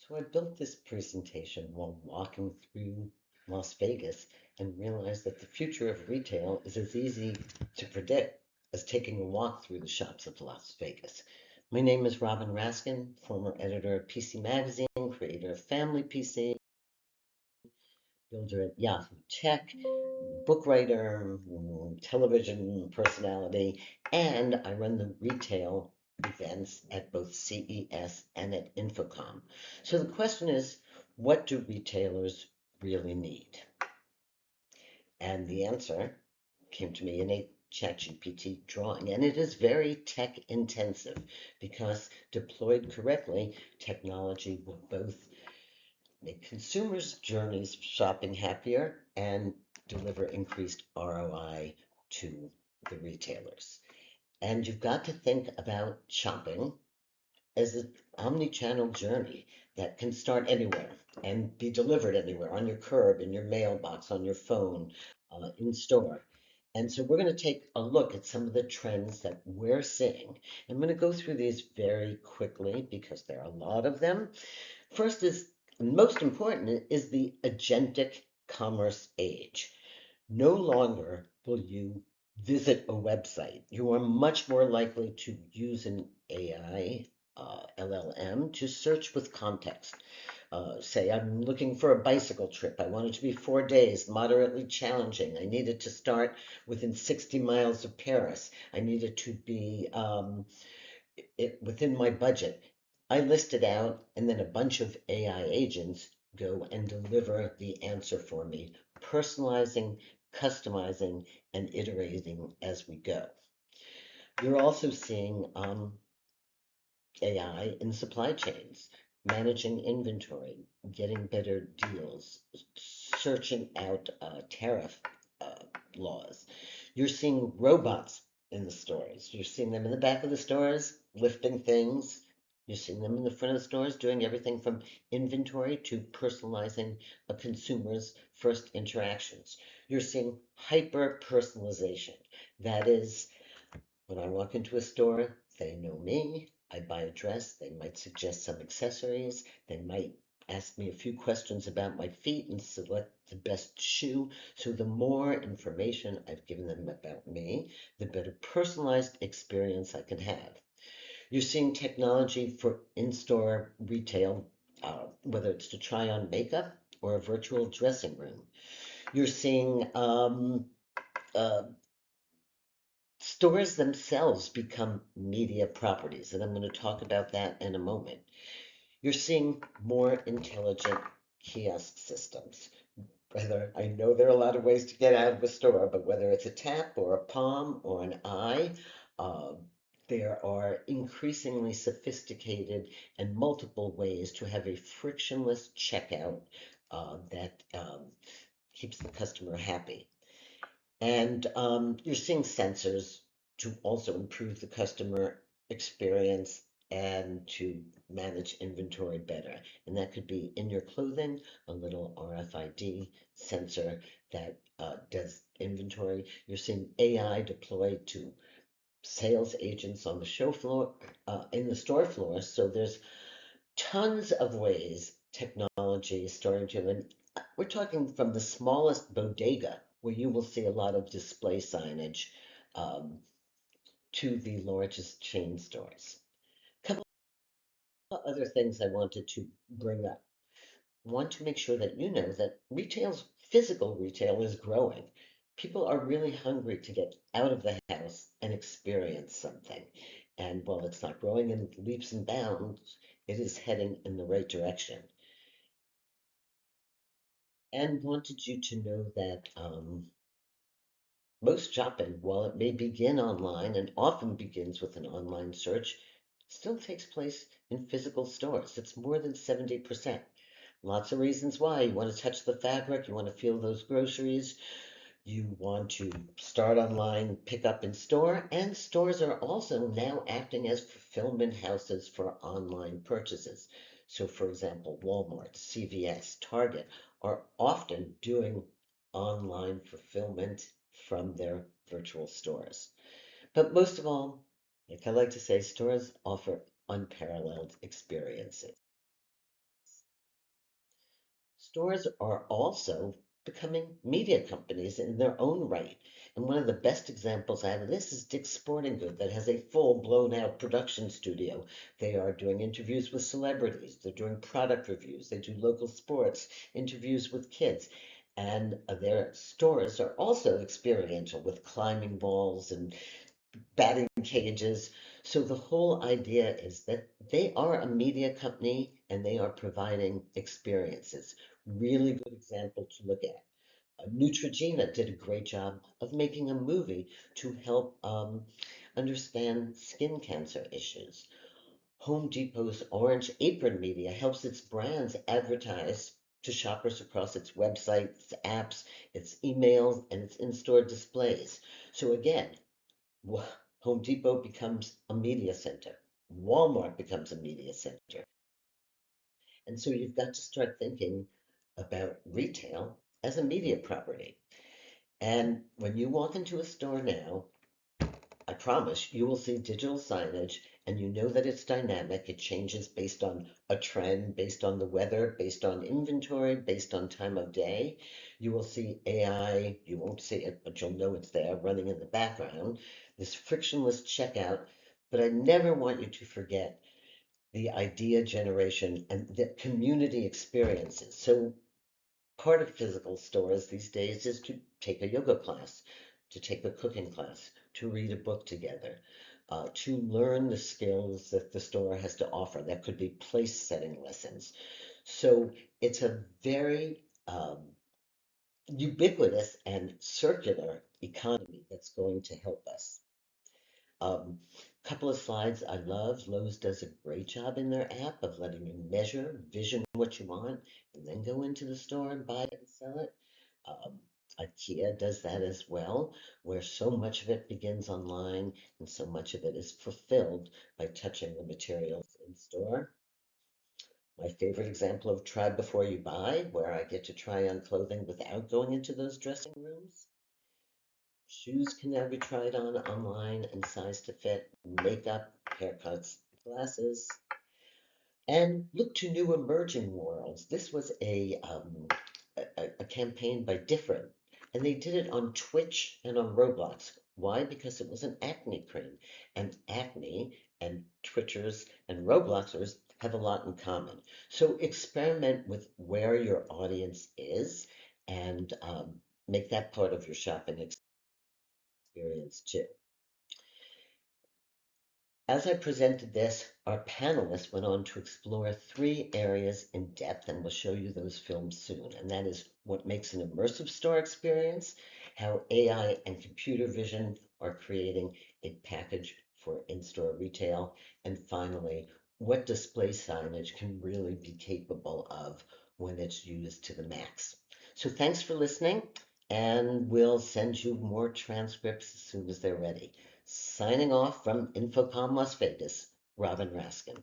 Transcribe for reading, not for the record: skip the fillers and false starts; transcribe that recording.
So I built this presentation while walking through Las Vegas and realized that the future of retail is as easy to predict as taking a walk through the shops of Las Vegas. My name is Robin Raskin, former editor of PC Magazine, creator of Family PC, builder at Yahoo Tech, book writer, television personality, and I run the retail events at both CES and at Infocom. So the question is, what do retailers really need? And the answer came to me in a ChatGPT drawing, and it is very tech intensive because deployed correctly, technology will both make consumers' journeys shopping happier and deliver increased ROI to the retailers. And you've got to think about shopping as an omni-channel journey that can start anywhere and be delivered anywhere, on your curb, in your mailbox, on your phone, in store. And so we're going to take a look at some of the trends that we're seeing. I'm going to go through these very quickly because there are a lot of them. First is, most important, is the agentic commerce age. No longer will you visit a website. You are much more likely to use an AI, LLM, to search with context. Say, I'm looking for a bicycle trip. I want it to be 4 days, moderately challenging. I need it to start within 60 miles of Paris. I need it to be within my budget. I list it out, and then a bunch of AI agents go and deliver the answer for me, personalizing, customizing, and iterating as we go. You're also seeing AI in supply chains, managing inventory, getting better deals, searching out tariff laws. You're seeing robots in the stores. You're seeing them in the back of the stores lifting things. You're seeing them in the front of the stores doing everything from inventory to personalizing a consumer's first interactions. You're seeing hyper personalization. That is, when I walk into a store, they know me. I buy a dress. They might suggest some accessories. They might ask me a few questions about my feet and select the best shoe. So the more information I've given them about me, the better personalized experience I can have. You're seeing technology for in-store retail, whether it's to try on makeup or a virtual dressing room. You're seeing uh, stores themselves become media properties, and I'm going to talk about that in a moment. You're seeing more intelligent kiosk systems. Whether I know there are a lot of ways to get out of a store, but whether it's a tap or a palm or an eye, uh, there are increasingly sophisticated and multiple ways to have a frictionless checkout that keeps the customer happy. And you're seeing sensors to also improve the customer experience and to manage inventory better. And that could be in your clothing, a little RFID sensor that does inventory. You're seeing AI deployed to sales agents on the show floor, in the store floor. So there's tons of ways technology is starting to, and we're talking from the smallest bodega where you will see a lot of display signage um, to the largest chain stores. A couple of other things I wanted to bring up. I want to make sure that you know that physical retail is growing. People are really hungry to get out of the house and experience something. And while it's not growing in leaps and bounds, it is heading in the right direction. And wanted you to know that most shopping, while it may begin online and often begins with an online search, still takes place in physical stores. It's more than 70%. Lots of reasons why. You want to touch the fabric, you want to feel those groceries, you want to start online, pick up in store, and stores are also now acting as fulfillment houses for online purchases. So, for example, Walmart, CVS, Target are often doing online fulfillment from their virtual stores. But most of all, like I like to say, stores offer unparalleled experiences. Stores are also becoming media companies in their own right. And one of the best examples I have of this is Dick's Sporting Good, that has a full blown out production studio. They are doing interviews with celebrities, they're doing product reviews, they do local sports, interviews with kids. And their stores are also experiential with climbing walls and batting cages. So the whole idea is that they are a media company and they are providing experiences. Really good example to look at. Neutrogena did a great job of making a movie to help understand skin cancer issues. Home Depot's Orange Apron Media helps its brands advertise to shoppers across its websites, its apps, its emails, and its in-store displays. So again, Home Depot becomes a media center. Walmart becomes a media center. And so you've got to start thinking about retail as a media property. And when you walk into a store now, I promise you will see digital signage and you know that it's dynamic. It changes based on a trend, based on the weather, based on inventory, based on time of day. You will see AI, you won't see it, but you'll know it's there running in the background, this frictionless checkout. But I never want you to forget the idea generation and the community experiences. So part of physical stores these days is to take a yoga class, to take a cooking class, to read a book together, to learn the skills that the store has to offer. That could be place setting lessons. So it's a very ubiquitous and circular economy that's going to help us. Couple of slides I love. Lowe's does a great job in their app of letting you measure, vision what you want, and then go into the store and buy it and sell it. Um, IKEA does that as well, where so much of it begins online and so much of it is fulfilled by touching the materials in store. My favorite example of try before you buy, where I get to try on clothing without going into those dressing rooms. Shoes can now be tried on online and sized to fit, makeup, haircuts, glasses, and look to new emerging worlds. This was a campaign by Different, and they did it on Twitch and on Roblox. Why? Because it was an acne cream, and acne and Twitchers and Robloxers have a lot in common. So experiment with where your audience is and make that part of your shopping experience too. As I presented this, our panelists went on to explore three areas in depth, and we'll show you those films soon. And that is what makes an immersive store experience, how AI and computer vision are creating a package for in-store retail, and finally, what display signage can really be capable of when it's used to the max. So thanks for listening, and we'll send you more transcripts as soon as they're ready. Signing off from Infocom Las Vegas, Robin Raskin.